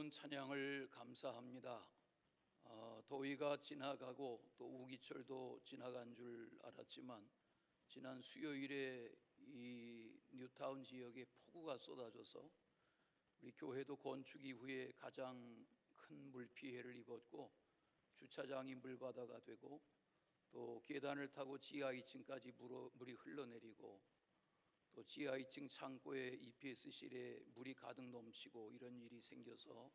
은혜로운 찬양을 감사합니다. 더위가 지나가고 또 우기철도 지나간 줄 알았지만 지난 수요일에 이 뉴타운 지역에 폭우가 쏟아져서 우리 교회도 건축 이후에 가장 큰 물 피해를 입었고, 주차장이 물바다가 되고 또 계단을 타고 지하 2층까지 물이 흘러내리고, 또 지하 2층 창고에 EPS실에 물이 가득 넘치고, 이런 일이 생겨서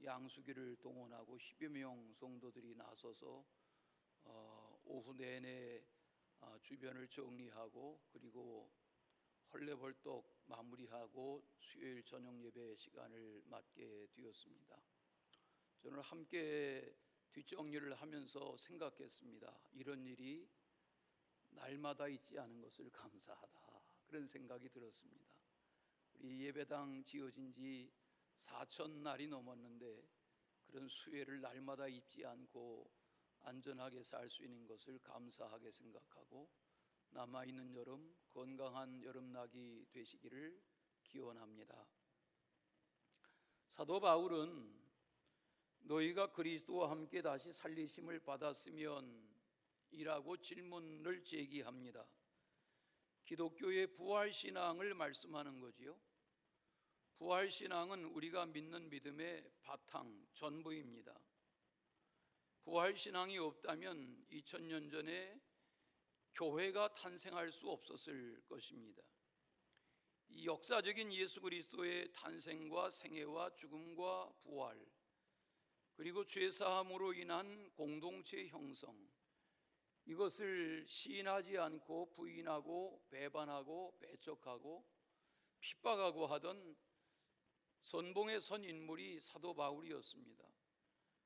양수기를 동원하고 10여 명 성도들이 나서서 오후 내내 주변을 정리하고, 그리고 헐레벌떡 마무리하고 수요일 저녁 예배 시간을 맞게 되었습니다. 저는 함께 뒷정리를 하면서 생각했습니다. 이런 일이 날마다 있지 않은 것을 감사하다, 그런 생각이 들었습니다. 우리 예배당 지어진 지 4,000날이 넘었는데 그런 수혜를 날마다 입지 않고 안전하게 살 수 있는 것을 감사하게 생각하고, 남아있는 여름 건강한 여름나기 되시기를 기원합니다. 사도 바울은 너희가 그리스도와 함께 다시 살리심을 받았으면 이라고 질문을 제기합니다. 기독교의 부활신앙을 말씀하는 거지요. 부활신앙은 우리가 믿는 믿음의 바탕, 전부입니다. 부활신앙이 없다면 2000년 전에 교회가 탄생할 수 없었을 것입니다. 이 역사적인 예수 그리스도의 탄생과 생애와 죽음과 부활, 그리고 죄사함으로 인한 공동체 형성, 이것을 시인하지 않고 부인하고 배반하고 배척하고 핍박하고 하던 선봉에 선 인물이 사도 바울이었습니다.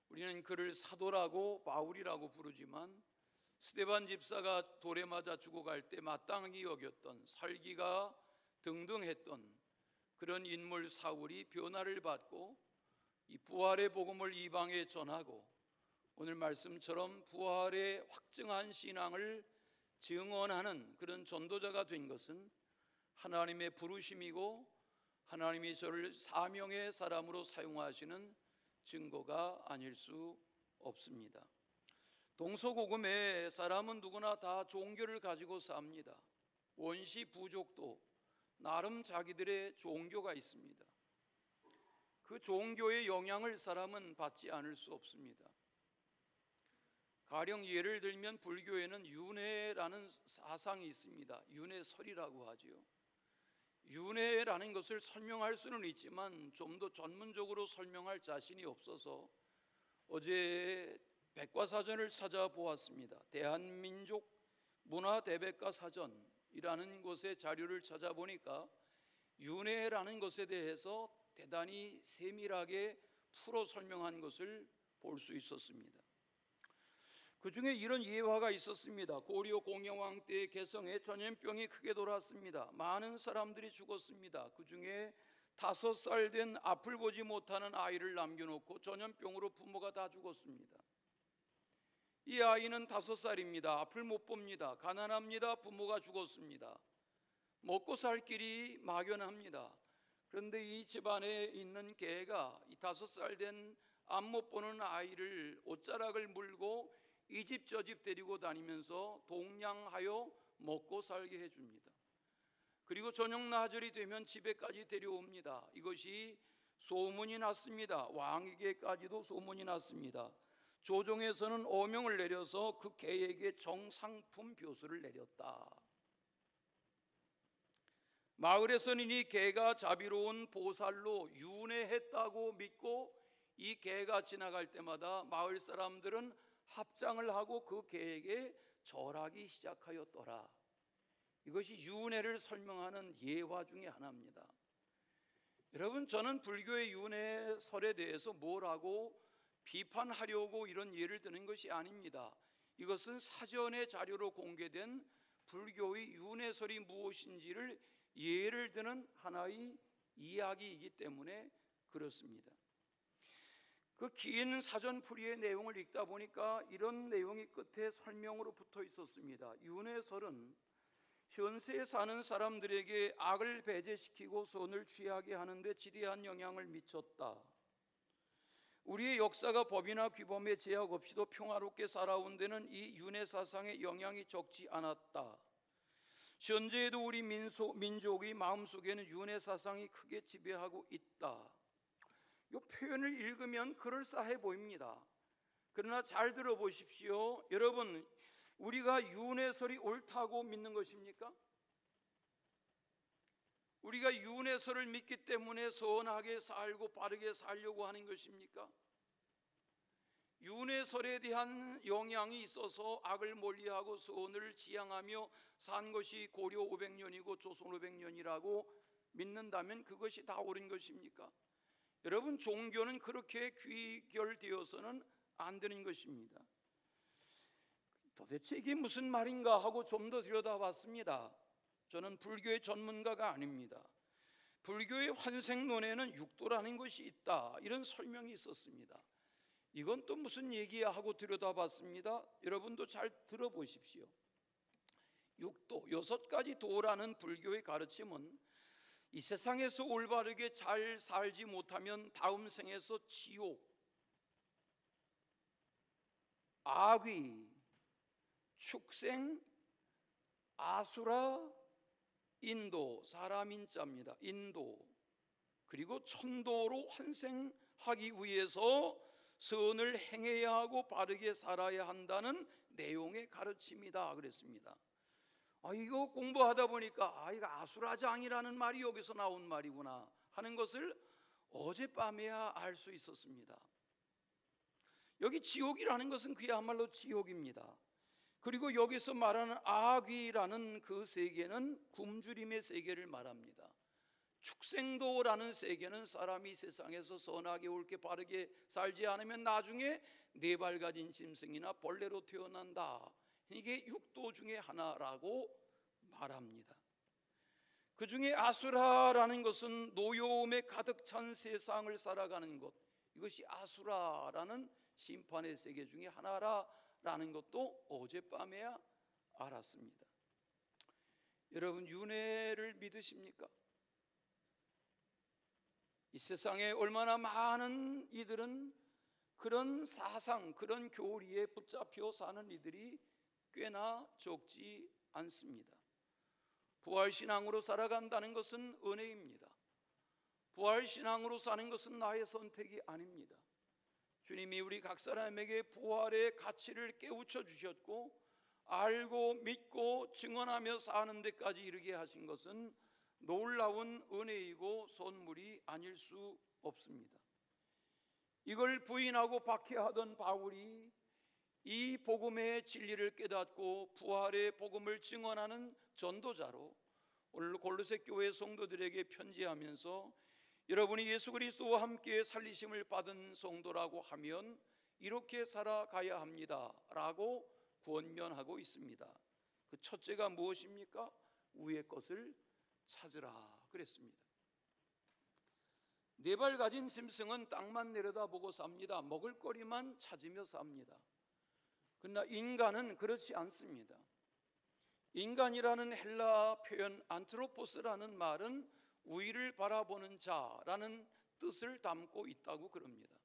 우리는 그를 사도라고 바울이라고 부르지만, 스데반 집사가 돌에 맞아 죽어갈 때 마땅히 여겼던, 살기가 등등했던 그런 인물 사울이 변화를 받고 이 부활의 복음을 이방에 전하고, 오늘 말씀처럼 부활의 확증한 신앙을 증언하는 그런 전도자가 된 것은 하나님의 부르심이고, 하나님이 저를 사명의 사람으로 사용하시는 증거가 아닐 수 없습니다. 동서고금에 사람은 누구나 다 종교를 가지고 삽니다. 원시 부족도 나름 자기들의 종교가 있습니다. 그 종교의 영향을 사람은 받지 않을 수 없습니다. 가령 예를 들면 불교에는 윤회라는 사상이 있습니다. 윤회설이라고 하지요. 윤회라는 것을 설명할 수는 있지만 좀 더 전문적으로 설명할 자신이 없어서 어제 백과사전을 찾아보았습니다. 대한민족 문화대백과사전이라는 곳의 자료를 찾아보니까 윤회라는 것에 대해서 대단히 세밀하게 풀어 설명한 것을 볼 수 있었습니다. 그 중에 이런 예화가 있었습니다. 고려 공영왕 때 개성에 전염병이 크게 돌았습니다. 많은 사람들이 죽었습니다. 그 중에 5살 된 앞을 보지 못하는 아이를 남겨놓고 전염병으로 부모가 다 죽었습니다. 이 아이는 5살입니다. 앞을 못 봅니다. 가난합니다. 부모가 죽었습니다. 먹고 살 길이 막연합니다. 그런데 이 집안에 있는 개가 이 5살 된 앞 못 보는 아이를 옷자락을 물고 이 집 저 집 데리고 다니면서 동냥하여 먹고 살게 해줍니다. 그리고 저녁 나절이 되면 집에까지 데려옵니다. 이것이 소문이 났습니다. 왕에게까지도 소문이 났습니다. 조정에서는 어명을 내려서 그 개에게 정상품 벼슬을 내렸다. 마을에서는 이 개가 자비로운 보살로 윤회했다고 믿고 이 개가 지나갈 때마다 마을 사람들은 합장을 하고 그 개에게 절하기 시작하였더라. 이것이 윤회를 설명하는 예화 중에 하나입니다. 여러분, 저는 불교의 윤회설에 대해서 뭐라고 비판하려고 이런 예를 드는 것이 아닙니다. 이것은 사전의 자료로 공개된 불교의 윤회설이 무엇인지를 예를 드는 하나의 이야기이기 때문에 그렇습니다. 그 긴 사전풀이의 내용을 읽다 보니까 이런 내용이 끝에 설명으로 붙어 있었습니다. 윤회설은 현세에 사는 사람들에게 악을 배제시키고 선을 취하게 하는데 지대한 영향을 미쳤다. 우리의 역사가 법이나 규범의 제약 없이도 평화롭게 살아온 데는 이 윤회 사상의 영향이 적지 않았다. 현재에도 우리 민족의 마음속에는 윤회 사상이 크게 지배하고 있다. 이 표현을 읽으면 그럴싸해 보입니다. 그러나 잘 들어보십시오. 여러분, 우리가 윤회설이 옳다고 믿는 것입니까? 우리가 윤회설을 믿기 때문에 선하게 살고 바르게 살려고 하는 것입니까? 윤회설에 대한 영향이 있어서 악을 멀리하고 선을 지향하며 산 것이 고려 500년이고 조선 500년이라고 믿는다면 그것이 다 옳은 것입니까? 여러분, 종교는 그렇게 귀결되어서는 안 되는 것입니다. 도대체 이게 무슨 말인가 하고 좀 더 들여다봤습니다. 저는 불교의 전문가가 아닙니다. 불교의 환생론에는 육도라는 것이 있다, 이런 설명이 있었습니다. 이건 또 무슨 얘기야 하고 들여다봤습니다. 여러분도 잘 들어보십시오. 육도, 6가지 도라는 불교의 가르침은 이 세상에서 올바르게 잘 살지 못하면 다음 생에서 지옥, 악귀, 축생, 아수라, 인도, 사람 인자입니다. 인도, 그리고 천도로 환생하기 위해서 선을 행해야 하고 바르게 살아야 한다는 내용의 가르침이다 그랬습니다. 이거 공부하다 보니까 이거 아수라장이라는 말이 여기서 나온 말이구나 하는 것을 어젯밤에야 알 수 있었습니다. 여기 지옥이라는 것은 그야말로 지옥입니다. 그리고 여기서 말하는 악귀라는 그 세계는 굶주림의 세계를 말합니다. 축생도라는 세계는 사람이 세상에서 선하게 옳게 바르게 살지 않으면 나중에 4발 가진 짐승이나 벌레로 태어난다. 이게 육도 중에 하나라고 말합니다. 그 중에 아수라라는 것은 노여움에 가득 찬 세상을 살아가는 것, 이것이 아수라라는 심판의 세계 중에 하나라는 것도 어젯밤에야 알았습니다. 여러분, 윤회를 믿으십니까? 이 세상에 얼마나 많은 이들은 그런 사상, 그런 교리에 붙잡혀 사는 이들이 꽤나 적지 않습니다. 부활신앙으로 살아간다는 것은 은혜입니다. 부활신앙으로 사는 것은 나의 선택이 아닙니다. 주님이 우리 각 사람에게 부활의 가치를 깨우쳐 주셨고 알고 믿고 증언하며 사는 데까지 이르게 하신 것은 놀라운 은혜이고 선물이 아닐 수 없습니다. 이걸 부인하고 박해하던 바울이 이 복음의 진리를 깨닫고 부활의 복음을 증언하는 전도자로 오늘 골로새 교회 성도들에게 편지하면서 여러분이 예수 그리스도와 함께 살리심을 받은 성도라고 하면 이렇게 살아가야 합니다 라고 권면하고 있습니다. 그 첫째가 무엇입니까? 위의 것을 찾으라 그랬습니다. 4발 가진 짐승은 땅만 내려다보고 삽니다. 먹을 거리만 찾으며 삽니다. 그러나 인간은 그렇지 않습니다. 인간이라는 헬라 표현 안트로포스라는 말은 위를 바라보는 자라는 뜻을 담고 있다고 그럽니다.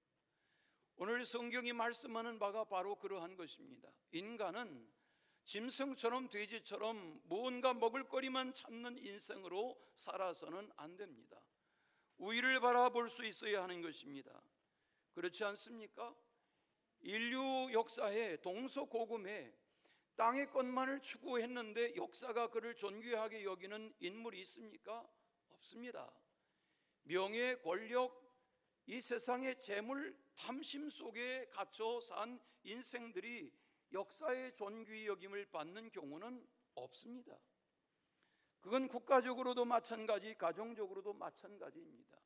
오늘 성경이 말씀하는 바가 바로 그러한 것입니다. 인간은 짐승처럼 돼지처럼 무언가 먹을 거리만 찾는 인생으로 살아서는 안 됩니다. 위를 바라볼 수 있어야 하는 것입니다. 그렇지 않습니까? 인류 역사에 동서고금에 땅의 것만을 추구했는데 역사가 그를 존귀하게 여기는 인물이 있습니까? 없습니다. 명예, 권력, 이 세상의 재물 탐심 속에 갇혀 산 인생들이 역사의 존귀 여김을 받는 경우는 없습니다. 그건 국가적으로도 마찬가지, 가정적으로도 마찬가지입니다.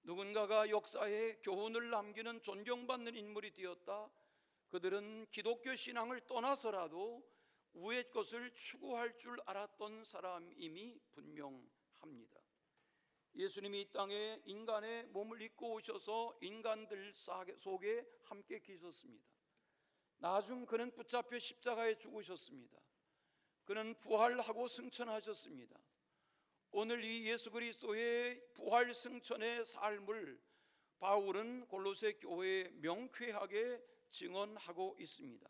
누군가가 역사에 교훈을 남기는 존경받는 인물이 되었다. 그들은 기독교 신앙을 떠나서라도 위의 것을 추구할 줄 알았던 사람임이 분명합니다. 예수님이 이 땅에 인간의 몸을 입고 오셔서 인간들 속에 함께 계셨습니다. 나중 그는 붙잡혀 십자가에 죽으셨습니다. 그는 부활하고 승천하셨습니다. 오늘 이 예수 그리스도의 부활 승천의 삶을 바울은 골로새 교회에 명쾌하게 증언하고 있습니다.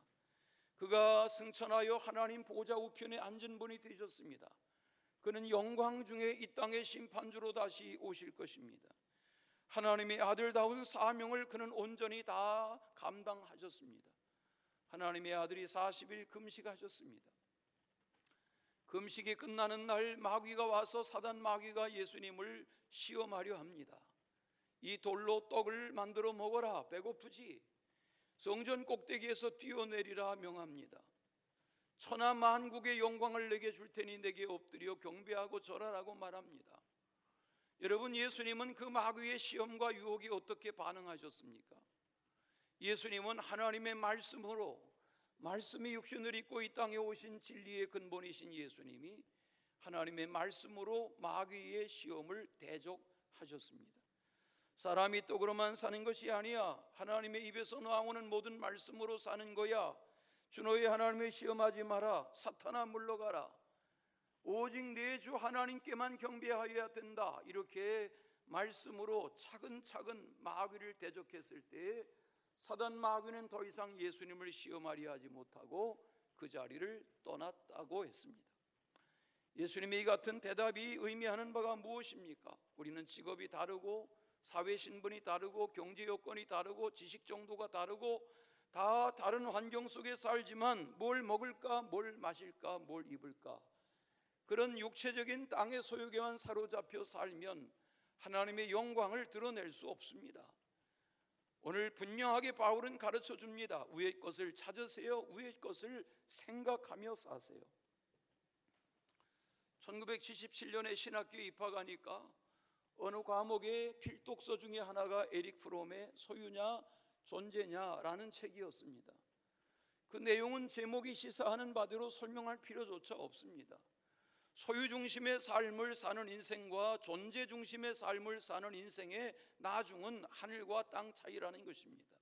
그가 승천하여 하나님 보좌 우편에 앉은 분이 되셨습니다. 그는 영광 중에 이 땅의 심판주로 다시 오실 것입니다. 하나님의 아들다운 사명을 그는 온전히 다 감당하셨습니다. 하나님의 아들이 40일 금식하셨습니다. 금식이 끝나는 날 마귀가 와서 사단 마귀가 예수님을 시험하려 합니다. 이 돌로 떡을 만들어 먹어라, 배고프지? 성전 꼭대기에서 뛰어내리라 명합니다. 천하 만국의 영광을 내게 줄 테니 내게 엎드려 경배하고 절하라고 말합니다. 여러분, 예수님은 그 마귀의 시험과 유혹에 어떻게 반응하셨습니까? 예수님은 하나님의 말씀으로, 말씀이 육신을 입고 이 땅에 오신 진리의 근본이신 예수님이 하나님의 말씀으로 마귀의 시험을 대적하셨습니다. 사람이 떡으로만 사는 것이 아니야, 하나님의 입에서 나오는 모든 말씀으로 사는 거야. 주 너의 하나님을 시험하지 마라. 사탄아 물러가라. 오직 내 주 하나님께만 경배하여야 된다. 이렇게 말씀으로 차근차근 마귀를 대적했을 때 사단 마귀는 더 이상 예수님을 시험하려 하지 못하고 그 자리를 떠났다고 했습니다. 예수님의 이 같은 대답이 의미하는 바가 무엇입니까? 우리는 직업이 다르고 사회 신분이 다르고 경제 여건이 다르고 지식 정도가 다르고 다 다른 환경 속에 살지만 뭘 먹을까, 뭘 마실까, 뭘 입을까, 그런 육체적인 땅의 소욕에만 사로잡혀 살면 하나님의 영광을 드러낼 수 없습니다. 오늘 분명하게 바울은 가르쳐 줍니다. 위의 것을 찾으세요. 위의 것을 생각하며 사세요. 1977년에 신학교에 입학하니까 어느 과목의 필독서 중에 하나가 에릭 프롬의 소유냐 존재냐라는 책이었습니다. 그 내용은 제목이 시사하는 바대로 설명할 필요조차 없습니다. 소유 중심의 삶을 사는 인생과 존재 중심의 삶을 사는 인생의 나중은 하늘과 땅 차이라는 것입니다.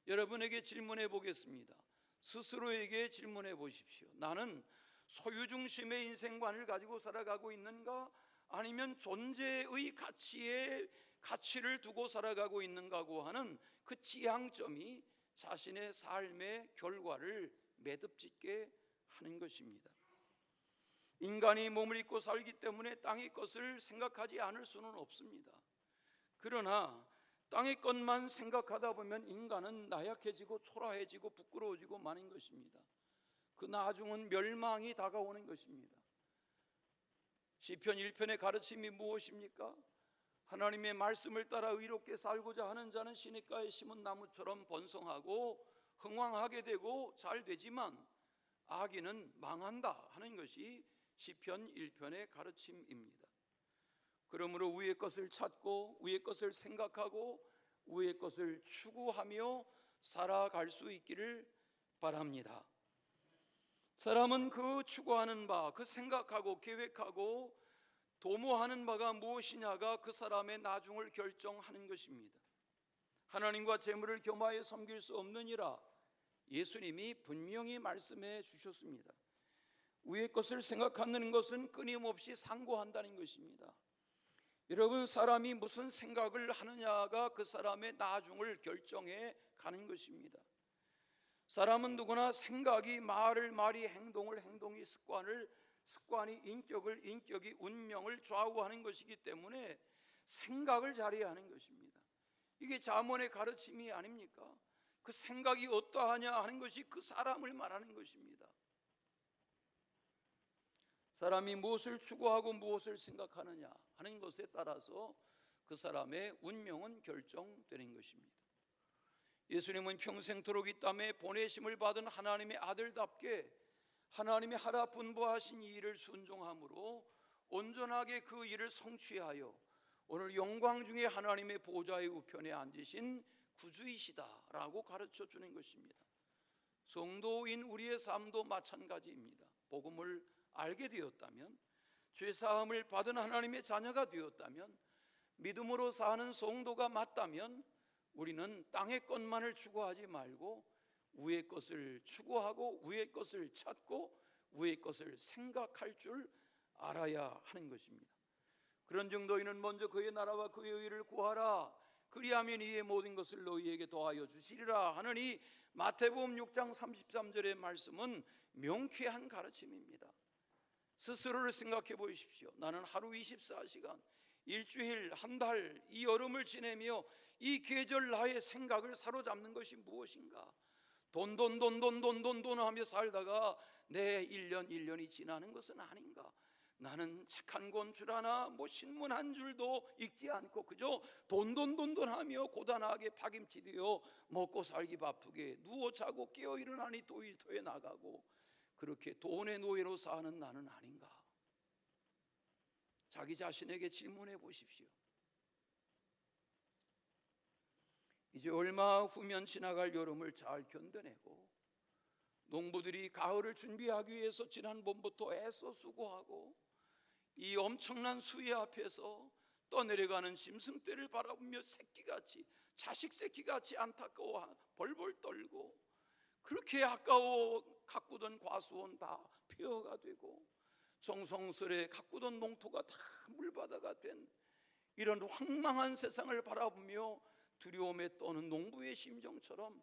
여러분에게 질문해 보겠습니다. 스스로에게 질문해 보십시오. 나는 소유 중심의 인생관을 가지고 살아가고 있는가, 아니면 존재의 가치를 두고 살아가고 있는가고 하는 그 지향점이 자신의 삶의 결과를 매듭짓게 하는 것입니다. 인간이 몸을 입고 살기 때문에 땅의 것을 생각하지 않을 수는 없습니다. 그러나 땅의 것만 생각하다 보면 인간은 나약해지고 초라해지고 부끄러워지고 마는 것입니다. 그 나중은 멸망이 다가오는 것입니다. 시편 1편의 가르침이 무엇입니까? 하나님의 말씀을 따라 의롭게 살고자 하는 자는 시냇가에 심은 나무처럼 번성하고 흥왕하게 되고 잘 되지만 악인은 망한다 하는 것이 시편 1편의 가르침입니다. 그러므로 위의 것을 찾고 위의 것을 생각하고 위의 것을 추구하며 살아갈 수 있기를 바랍니다. 사람은 그 추구하는 바, 그 생각하고 계획하고 도모하는 바가 무엇이냐가 그 사람의 나중을 결정하는 것입니다. 하나님과 재물을 겸하여 섬길 수 없느니라 예수님이 분명히 말씀해 주셨습니다. 위의 것을 생각하는 것은 끊임없이 상고한다는 것입니다. 여러분, 사람이 무슨 생각을 하느냐가 그 사람의 나중을 결정해 가는 것입니다. 사람은 누구나 생각이 말이 행동이 습관이 인격이 운명을 좌우하는 것이기 때문에 생각을 잘해야 하는 것입니다. 이게 잠언의 가르침이 아닙니까? 그 생각이 어떠하냐 하는 것이 그 사람을 말하는 것입니다. 사람이 무엇을 추구하고 무엇을 생각하느냐 하는 것에 따라서 그 사람의 운명은 결정되는 것입니다. 예수님은 평생토록 이 땅에 보내심을 받은 하나님의 아들답게 하나님이 하라 분부하신 이 일을 순종함으로 온전하게 그 일을 성취하여 오늘 영광 중에 하나님의 보좌의 우편에 앉으신 구주이시다라고 가르쳐 주는 것입니다. 성도인 우리의 삶도 마찬가지입니다. 복음을 알게 되었다면, 죄사함을 받은 하나님의 자녀가 되었다면, 믿음으로 사는 성도가 맞다면 우리는 땅의 것만을 추구하지 말고 위의 것을 추구하고 위의 것을 찾고 위의 것을 생각할 줄 알아야 하는 것입니다. 그런 정도인은 먼저 그의 나라와 그의 의를 구하라. 그리하면 이의 모든 것을 너희에게 더하여 주시리라 하는 이 마태복음 6장 33절의 말씀은 명쾌한 가르침입니다. 스스로를 생각해 보십시오. 나는 하루 24시간, 일주일, 한 달, 이 여름을 지내며 이 계절 나의 생각을 사로잡는 것이 무엇인가? 돈 하며 살다가 내 1년이 지나는 것은 아닌가? 나는 책 한 권 줄 하나, 신문 한 줄도 읽지 않고 그저 돈 하며 고단하게 파김치되어 먹고 살기 바쁘게 누워 자고 깨어 일어나니 도일터에 나가고 그렇게 돈의 노예로 사는 나는 아닌가? 자기 자신에게 질문해 보십시오. 이제 얼마 후면 지나갈 여름을 잘 견뎌내고 농부들이 가을을 준비하기 위해서 지난 봄부터 애써 수고하고 이 엄청난 수해 앞에서 떠내려가는 짐승떼를 바라보며 자식 새끼같이 안타까워 벌벌 떨고 그렇게 아까워 가꾸던 과수원 다 폐허가 되고 정성스레 가꾸던 농토가 다 물바다가 된 이런 황망한 세상을 바라보며 두려움에 떠는 농부의 심정처럼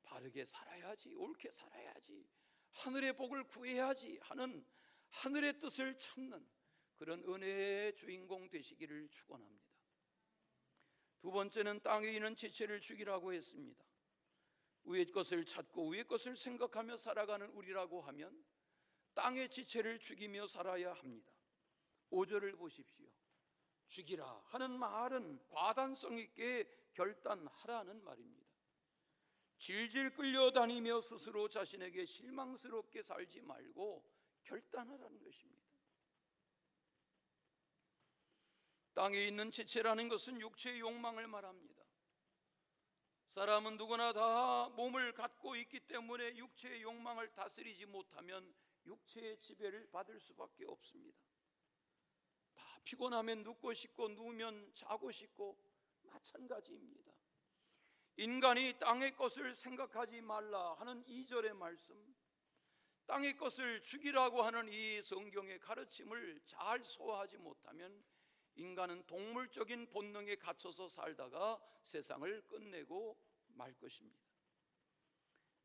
바르게 살아야지, 옳게 살아야지, 하늘의 복을 구해야지 하는 하늘의 뜻을 찾는 그런 은혜의 주인공 되시기를 축원합니다. 두 번째는 땅에 있는 지체를 죽이라고 했습니다. 위의 것을 찾고 위의 것을 생각하며 살아가는 우리라고 하면 땅의 지체를 죽이며 살아야 합니다. 5절을 보십시오. 죽이라 하는 말은 과단성 있게 결단하라는 말입니다. 질질 끌려다니며 스스로 자신에게 실망스럽게 살지 말고 결단하라는 것입니다. 땅에 있는 지체라는 것은 육체의 욕망을 말합니다. 사람은 누구나 다 몸을 갖고 있기 때문에 육체의 욕망을 다스리지 못하면 육체의 지배를 받을 수밖에 없습니다. 다 피곤하면 눕고 싶고 누우면 자고 싶고 마찬가지입니다. 인간이 땅의 것을 생각하지 말라 하는 2절의 말씀, 땅의 것을 죽이라고 하는 이 성경의 가르침을 잘 소화하지 못하면 인간은 동물적인 본능에 갇혀서 살다가 세상을 끝내고 말 것입니다.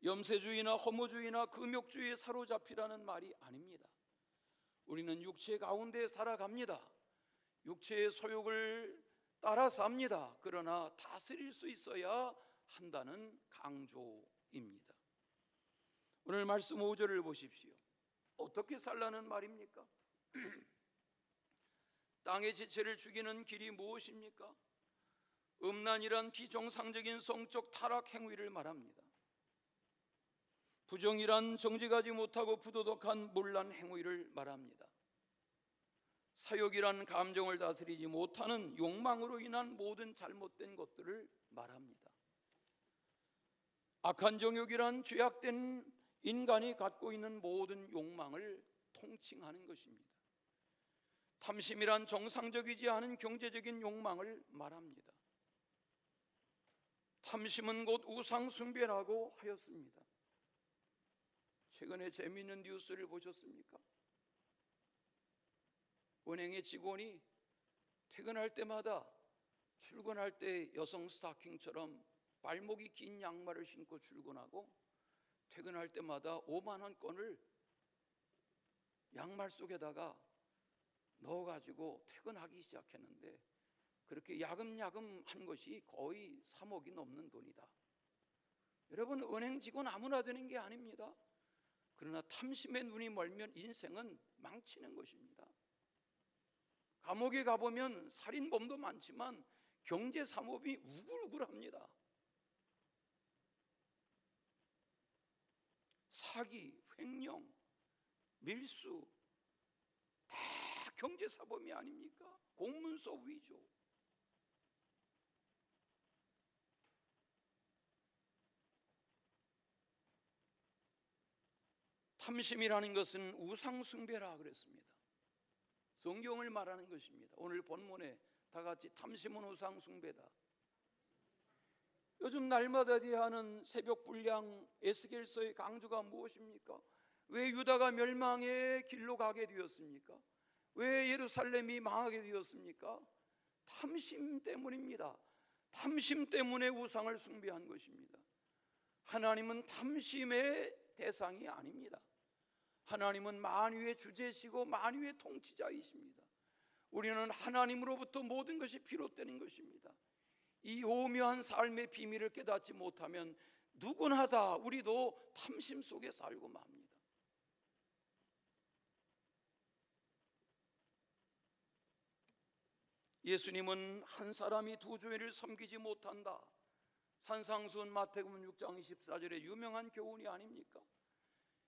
염세주의나 허무주의나 금욕주의에 사로잡히라는 말이 아닙니다. 우리는 육체 가운데 살아갑니다. 육체의 소욕을 따라 삽니다. 그러나 다스릴 수 있어야 한다는 강조입니다. 오늘 말씀 5절을 보십시오. 어떻게 살라는 말입니까? 땅의 지체를 죽이는 길이 무엇입니까? 음란이란 비정상적인 성적 타락 행위를 말합니다. 부정이란 정직하지 못하고 부도덕한 몰란 행위를 말합니다. 사욕이란 감정을 다스리지 못하는 욕망으로 인한 모든 잘못된 것들을 말합니다. 악한 정욕이란 죄악된 인간이 갖고 있는 모든 욕망을 통칭하는 것입니다. 탐심이란 정상적이지 않은 경제적인 욕망을 말합니다. 탐심은 곧 우상숭배라고 하였습니다. 최근에 재미있는 뉴스를 보셨습니까? 은행의 직원이 퇴근할 때마다 출근할 때 여성 스타킹처럼 발목이 긴 양말을 신고 출근하고 퇴근할 때마다 5만 원권을 양말 속에다가 넣어가지고 퇴근하기 시작했는데 그렇게 야금야금 한 것이 거의 3억이 넘는 돈이다. 여러분, 은행 직원 아무나 되는 게 아닙니다. 그러나 탐심에 눈이 멀면 인생은 망치는 것입니다. 감옥에 가보면 살인범도 많지만 경제 사모임이 우글우글합니다. 사기, 횡령, 밀수 다 경제 사범이 아닙니까? 공문서 위조. 탐심이라는 것은 우상숭배라 그랬습니다. 성경을 말하는 것입니다. 오늘 본문에 다 같이 탐심은 우상숭배다. 요즘 날마다 대하는 새벽 분량 에스겔서의 강조가 무엇입니까? 왜 유다가 멸망의 길로 가게 되었습니까? 왜 예루살렘이 망하게 되었습니까? 탐심 때문입니다. 탐심 때문에 우상을 숭배한 것입니다. 하나님은 탐심의 대상이 아닙니다. 하나님은 만유의 주제시고 만유의 통치자이십니다. 우리는 하나님으로부터 모든 것이 비롯되는 것입니다. 이 오묘한 삶의 비밀을 깨닫지 못하면 누구나 다 우리도 탐심 속에 살고 맙니다. 예수님은 한 사람이 두 주인을 섬기지 못한다, 산상수훈 마태복음 6장 24절의 유명한 교훈이 아닙니까?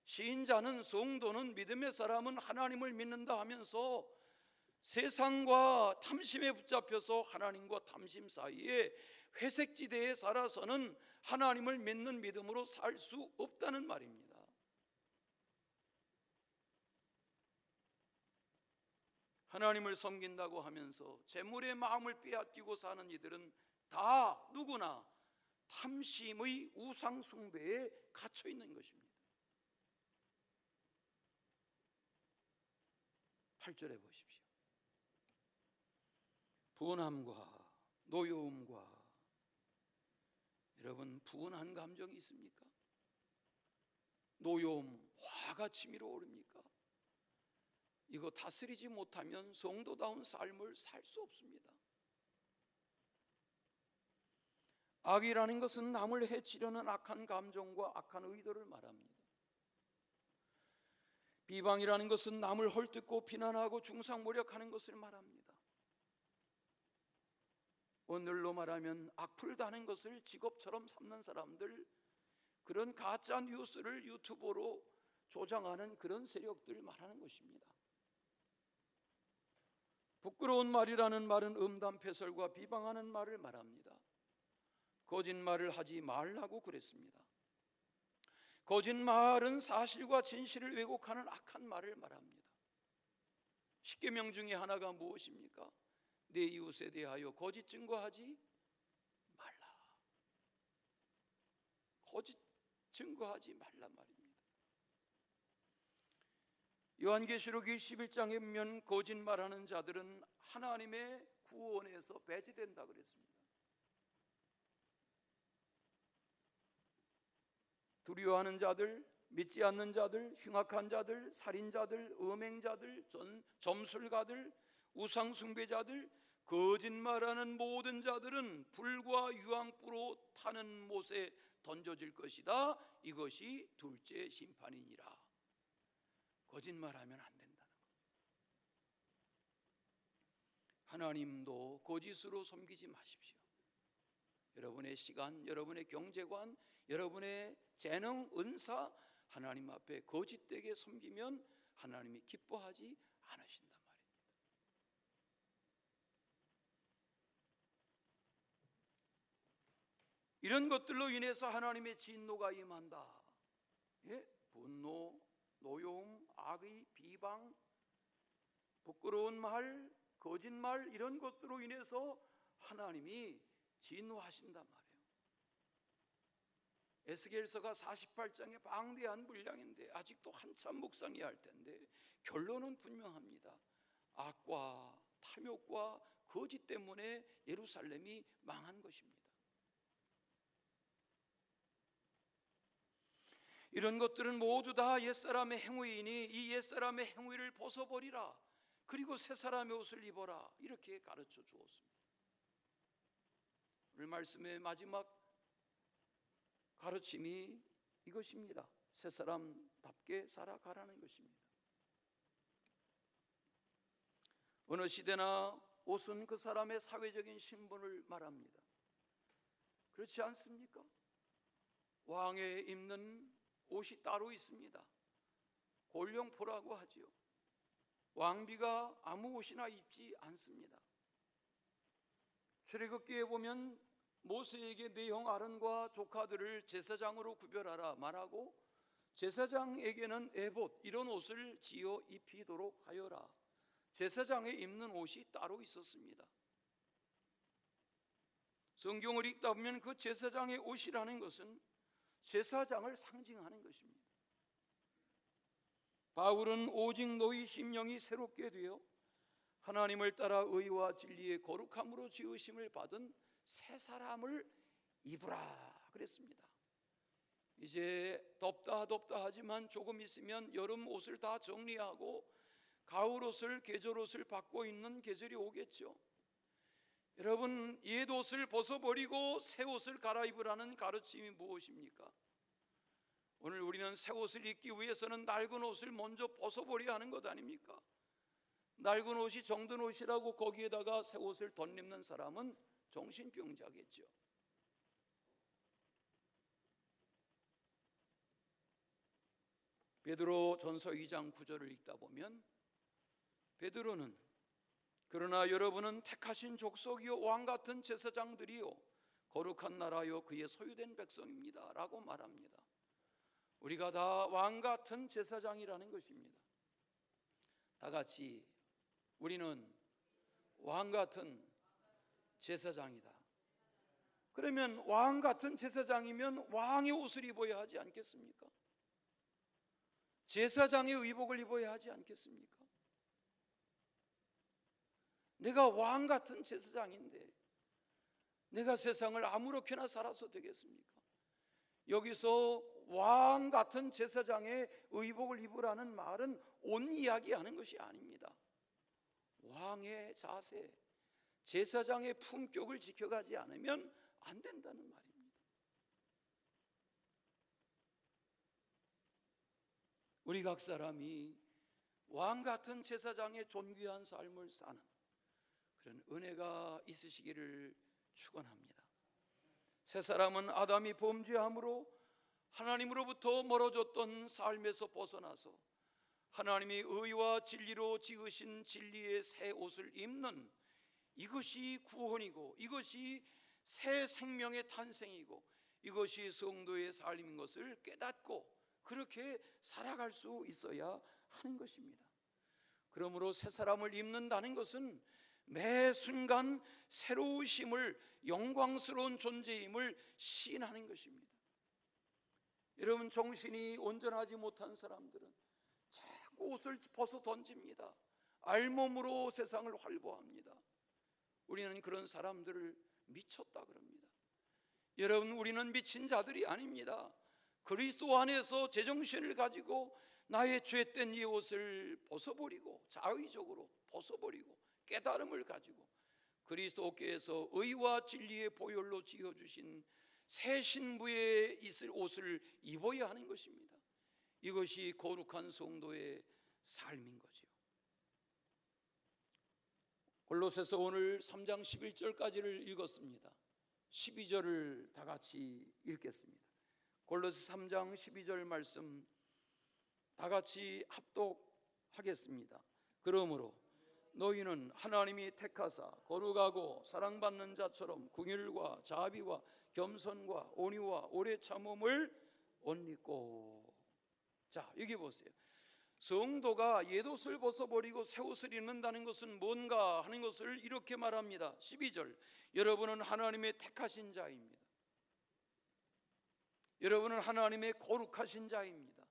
신자는, 성도는, 믿음의 사람은 하나님을 믿는다 하면서 세상과 탐심에 붙잡혀서 하나님과 탐심 사이에 회색지대에 살아서는 하나님을 믿는 믿음으로 살 수 없다는 말입니다. 하나님을 섬긴다고 하면서 재물의 마음을 빼앗기고 사는 이들은 다 누구나 탐심의 우상 숭배에 갇혀 있는 것입니다. 8절에 보십시오. 분함과 노여움과, 여러분 분한 감정이 있습니까? 노여움, 화가 치밀어 오릅니까? 이거 다스리지 못하면 성도다운 삶을 살 수 없습니다. 악이라는 것은 남을 해치려는 악한 감정과 악한 의도를 말합니다. 비방이라는 것은 남을 헐뜯고 비난하고 중상모략하는 것을 말합니다. 오늘로 말하면 악플다는 것을 직업처럼 삼는 사람들, 그런 가짜 뉴스를 유튜브로 조장하는 그런 세력들 말하는 것입니다. 부끄러운 말이라는 말은 음담패설과 비방하는 말을 말합니다. 거짓말을 하지 말라고 그랬습니다. 거짓말은 사실과 진실을 왜곡하는 악한 말을 말합니다. 십계명 중에 하나가 무엇입니까? 내 이웃에 대하여 거짓 증거하지 말라. 거짓 증거하지 말란 말입니다. 요한계시록 21장에 보면 거짓말하는 자들은 하나님의 구원에서 배제된다 그랬습니다. 두려워하는 자들, 믿지 않는 자들, 흉악한 자들, 살인자들, 음행자들, 점술가들, 우상숭배자들, 거짓말하는 모든 자들은 불과 유황불로 타는 못에 던져질 것이다. 이것이 둘째 심판이니라. 거짓말하면 안 된다는 겁니다. 하나님도 거짓으로 섬기지 마십시오. 여러분의 시간, 여러분의 경제관, 여러분의 재능, 은사, 하나님 앞에 거짓되게 섬기면 하나님이 기뻐하지 않으신단 말입니다. 이런 것들로 인해서 하나님의 진노가 임한다. 분노, 노여움, 악의, 비방, 부끄러운 말, 거짓말, 이런 것들로 인해서 하나님이 진노하신단 말이에요. 에스겔서가 48장의 방대한 분량인데 아직도 한참 묵상해야 할 텐데 결론은 분명합니다. 악과 탐욕과 거짓 때문에 예루살렘이 망한 것입니다. 이런 것들은 모두 다 옛사람의 행위이니 이 옛사람의 행위를 벗어버리라. 그리고 새 사람의 옷을 입어라. 이렇게 가르쳐 주었습니다. 오늘 말씀의 마지막 가르침이 이것입니다. 새 사람답게 살아가라는 것입니다. 어느 시대나 옷은 그 사람의 사회적인 신분을 말합니다. 그렇지 않습니까? 왕에 입는 옷이 따로 있습니다. 골룡포라고 하지요. 왕비가 아무 옷이나 입지 않습니다. 출애굽기에 보면 모세에게 네 형 아론과 조카들을 제사장으로 구별하라 말하고 제사장에게는 에봇, 이런 옷을 지어 입히도록 하여라. 제사장에 입는 옷이 따로 있었습니다. 성경을 읽다 보면 그 제사장의 옷이라는 것은 제사장을 상징하는 것입니다. 바울은 오직 너희 심령이 새롭게 되어 하나님을 따라 의와 진리의 거룩함으로 지으심을 받은 새 사람을 입으라 그랬습니다. 이제 덥다 하지만 조금 있으면 여름 옷을 다 정리하고 가을 옷을, 계절 옷을 받고 있는 계절이 오겠죠. 여러분, 옛 옷을 벗어버리고 새 옷을 갈아입으라는 가르침이 무엇입니까? 오늘 우리는 새 옷을 입기 위해서는 낡은 옷을 먼저 벗어버려야 하는 것 아닙니까? 낡은 옷이 정든 옷이라고 거기에다가 새 옷을 덧입는 사람은 정신병자겠죠. 베드로 전서 2장 9절을 읽다 보면 베드로는 그러나 여러분은 택하신 족속이요 왕같은 제사장들이요 거룩한 나라요 그의 소유된 백성입니다 라고 말합니다. 우리가 다 왕같은 제사장이라는 것입니다. 다 같이 우리는 왕같은 제사장이다. 그러면 왕같은 제사장이면 왕의 옷을 입어야 하지 않겠습니까? 제사장의 의복을 입어야 하지 않겠습니까? 내가 왕같은 제사장인데 내가 세상을 아무렇게나 살아서 되겠습니까? 여기서 왕같은 제사장의 의복을 입으라는 말은 옷 이야기하는 것이 아닙니다. 왕의 자세, 제사장의 품격을 지켜가지 않으면 안 된다는 말입니다. 우리 각 사람이 왕같은 제사장의 존귀한 삶을 사는 그런 은혜가 있으시기를 축원합니다. 새 사람은 아담이 범죄함으로 하나님으로부터 멀어졌던 삶에서 벗어나서 하나님이 의와 진리로 지으신 진리의 새 옷을 입는 이것이 구원이고 이것이 새 생명의 탄생이고 이것이 성도의 삶인 것을 깨닫고 그렇게 살아갈 수 있어야 하는 것입니다. 그러므로 새 사람을 입는다는 것은 매 순간 새로우심을, 영광스러운 존재임을 시인하는 것입니다. 여러분, 정신이 온전하지 못한 사람들은 자꾸 옷을 벗어 던집니다. 알몸으로 세상을 활보합니다. 우리는 그런 사람들을 미쳤다 그럽니다. 여러분, 우리는 미친 자들이 아닙니다. 그리스도 안에서 제정신을 가지고 나의 죄된 이 옷을 벗어버리고 자의적으로 벗어버리고 깨달음을 가지고 그리스도께서 의와 진리의 보혈로 지어주신 새 신부에 있을 옷을 입어야 하는 것입니다. 이것이 거룩한 성도의 삶인 거죠. 골로새서 오늘 3장 11절까지를 읽었습니다. 12절을 다 같이 읽겠습니다. 골로새 3장 12절 말씀 다 같이 합독하겠습니다. 그러므로 너희는 하나님이 택하사 거룩하고 사랑받는 자처럼 긍휼과 자비와 겸손과 온유와 오래 참음을 옷 입고. 자, 여기 보세요. 성도가 옛옷을 벗어버리고 새 옷을 입는다는 것은 뭔가 하는 것을 이렇게 말합니다. 12절, 여러분은 하나님의 택하신 자입니다. 여러분은 하나님의 거룩하신 자입니다.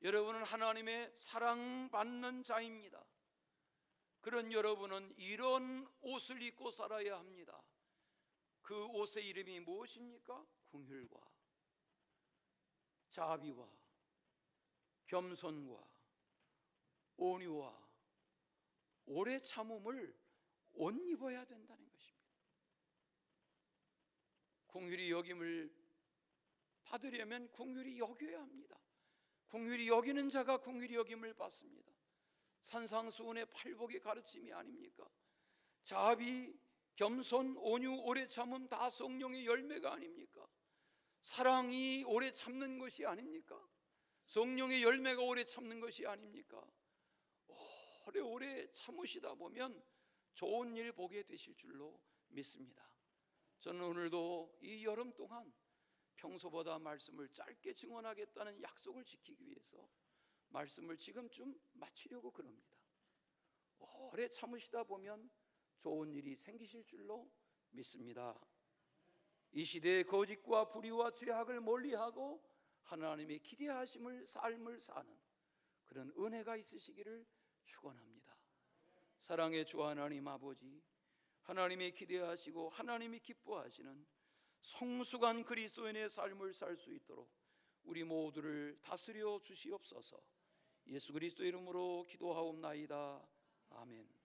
여러분은 하나님의 사랑받는 자입니다. 그런 여러분은 이런 옷을 입고 살아야 합니다. 그 옷의 이름이 무엇입니까? 긍휼과 자비와 겸손과 온유와 오래 참음을 옷 입어야 된다는 것입니다. 긍휼히 여김을 받으려면 긍휼히 여겨야 합니다. 긍휼히 여기는 자가 긍휼히 여김을 받습니다. 산상수훈의 팔복의 가르침이 아닙니까? 자비, 겸손, 온유, 오래 참음 다 성령의 열매가 아닙니까? 사랑이 오래 참는 것이 아닙니까? 성령의 열매가 오래 참는 것이 아닙니까? 오래 참으시다 보면 좋은 일 보게 되실 줄로 믿습니다. 저는 오늘도 이 여름 동안 평소보다 말씀을 짧게 증언하겠다는 약속을 지키기 위해서 말씀을 지금쯤 마치려고 그럽니다. 오래 참으시다 보면 좋은 일이 생기실 줄로 믿습니다. 이 시대의 거짓과 불의와 죄악을 멀리하고 하나님의 기대하심을 삶을 사는 그런 은혜가 있으시기를 축원합니다. 사랑의 주 하나님 아버지, 하나님이 기대하시고 하나님이 기뻐하시는 성숙한 그리스도인의 삶을 살 수 있도록 우리 모두를 다스려 주시옵소서. 예수 그리스도 이름으로 기도하옵나이다. 아멘.